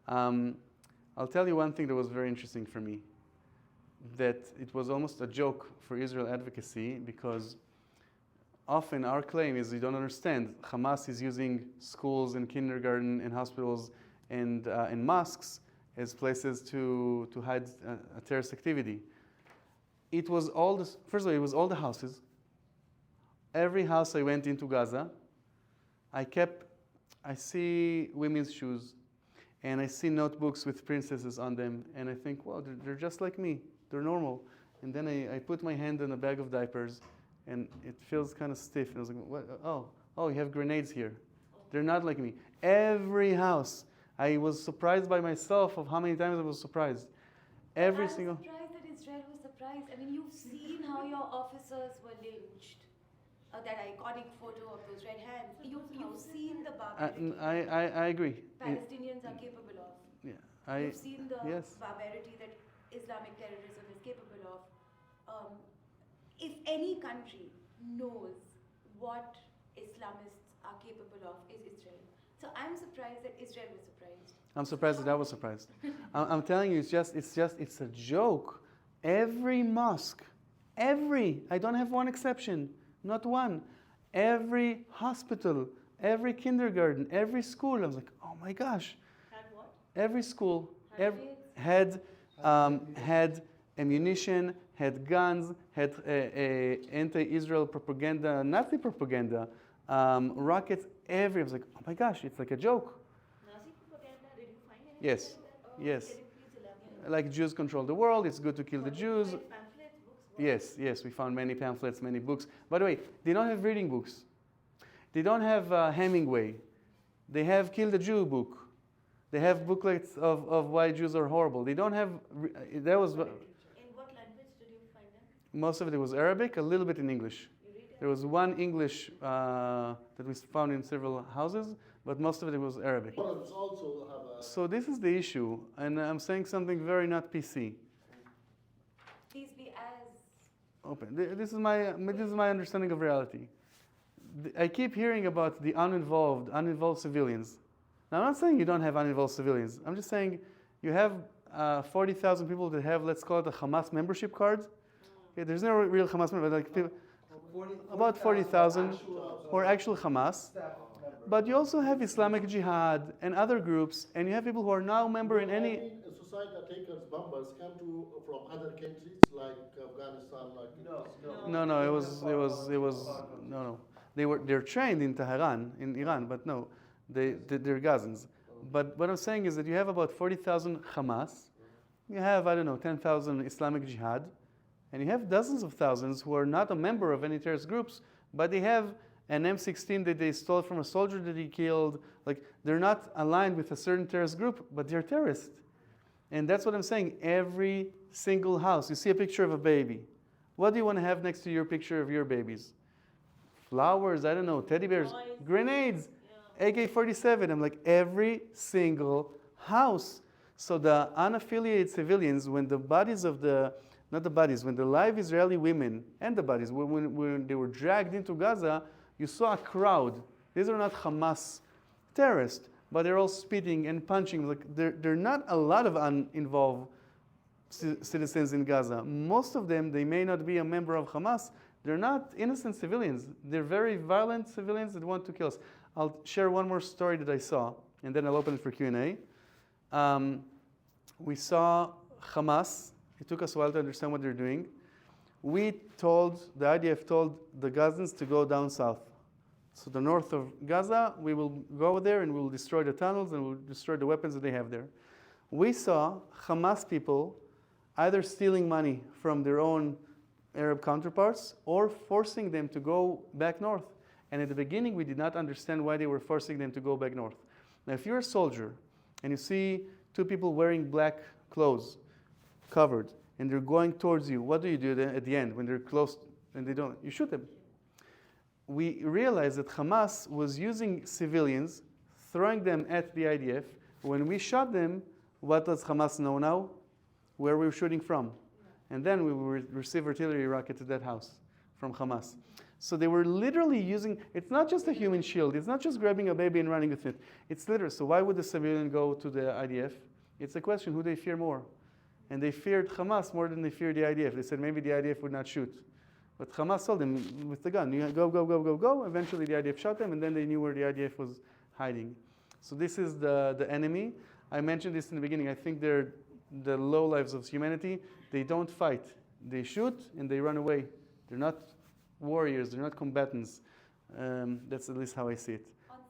Um, I'll tell you one thing that was very interesting for me, that it was almost a joke for Israel advocacy, because often our claim is you don't understand. Hamas is using schools and kindergarten and hospitals and mosques as places to hide a terrorist activity. It was all this, first of all, it was all the houses. Every house I went into Gaza, I see women's shoes, and I see notebooks with princesses on them, and I think, well, they're just like me. They're normal. And then I put my hand on a bag of diapers, and it feels kind of stiff. And I was like, what? Oh, you have grenades here. They're not like me. Every house. I was surprised by myself of how many times I was surprised. Every single. I'm surprised that Israel was surprised. I mean, you've seen how your officers were lynched. That iconic photo of those red hands. You've seen the barbarity. I agree. Palestinians are capable of. Yeah, You've seen the yes. barbarity that Islamic terrorism is capable of. If any country knows what Islamists are capable of, is Israel. So I'm surprised that Israel was surprised. I'm surprised that I was surprised. I'm telling you, it's a joke. Every mosque, I don't have one exception, not one. Every hospital, every kindergarten, every school. I was like, oh my gosh. Had what? Every school Had had ammunition, had guns, had anti-Israel propaganda, Nazi propaganda, rockets. I was like, oh my gosh, it's like a joke. Nazi propaganda, did you find anything? Yes, yes. Can you please elaborate? Like Jews control the world, it's good to kill the Jews. Like pamphlets, books? Yes, we found many pamphlets, many books. By the way, they don't have reading books. They don't have Hemingway. They have Kill the Jew book. They have booklets of why Jews are horrible. They don't have, that was, In what language did you find them? most of it was Arabic, a little bit in English. You read it? There was one English that we found in several houses, but most of it was Arabic. Foreigners also have a... So this is the issue, and I'm saying something very not PC. Please be as Open. This is my understanding of reality. I keep hearing about the uninvolved civilians. Now, I'm not saying you don't have uninvolved civilians. I'm just saying you have 40,000 people that have, let's call it a Hamas membership card. Okay, there's no real Hamas member, but like people, about 40,000 who are actual Hamas. But you also have Islamic Jihad and other groups, and you have people who are now member in any. Suicide attackers, bombers come from other countries like Afghanistan, like No. They're trained in Tehran, in Iran, but no, they're Gazans. But what I'm saying is that you have about 40,000 Hamas, you have, 10,000 Islamic Jihad, and you have dozens of thousands who are not a member of any terrorist groups, but they have an M16 that they stole from a soldier that he killed. Like, they're not aligned with a certain terrorist group, but they're terrorists. And that's what I'm saying. Every single house, you see a picture of a baby. What do you want to have next to your picture of your babies? Flowers, teddy bears, grenades, AK-47. I'm like, every single house. So the unaffiliated civilians, when the bodies of when the live Israeli women and the bodies, when they were dragged into Gaza, you saw a crowd. These are not Hamas terrorists, but they're all spitting and punching. Like, there are not a lot of uninvolved citizens in Gaza. Most of them, they may not be a member of Hamas. They're not innocent civilians. They're very violent civilians that want to kill us. I'll share one more story that I saw, and then I'll open it for Q&A. We saw Hamas. It took us a while to understand what they're doing. The IDF told the Gazans to go down south. So the north of Gaza, we will go there and we will destroy the tunnels and we'll destroy the weapons that they have there. We saw Hamas people either stealing money from their own Arab counterparts or forcing them to go back north. And at the beginning, we did not understand why they were forcing them to go back north. Now, if you're a soldier and you see two people wearing black clothes, covered, and they're going towards you, what do you do at the end when they're close and they don't? You shoot them. We realized that Hamas was using civilians, throwing them at the IDF. When we shot them, what does Hamas know now? Where we were shooting from. And then we will receive artillery rocket to that house from Hamas. So they were literally using, it's not just a human shield, it's not just grabbing a baby and running with it. It's literal. So why would the civilian go to the IDF? It's a question who they fear more. And they feared Hamas more than they feared the IDF. They said maybe the IDF would not shoot. But Hamas told them with the gun, you go, go, go, go, go. Eventually the IDF shot them, and then they knew where the IDF was hiding. So this is the enemy. I mentioned this in the beginning. I think they're the low lives of humanity. They don't fight. They shoot and they run away. They're not warriors. They're not combatants. That's at least how I see it.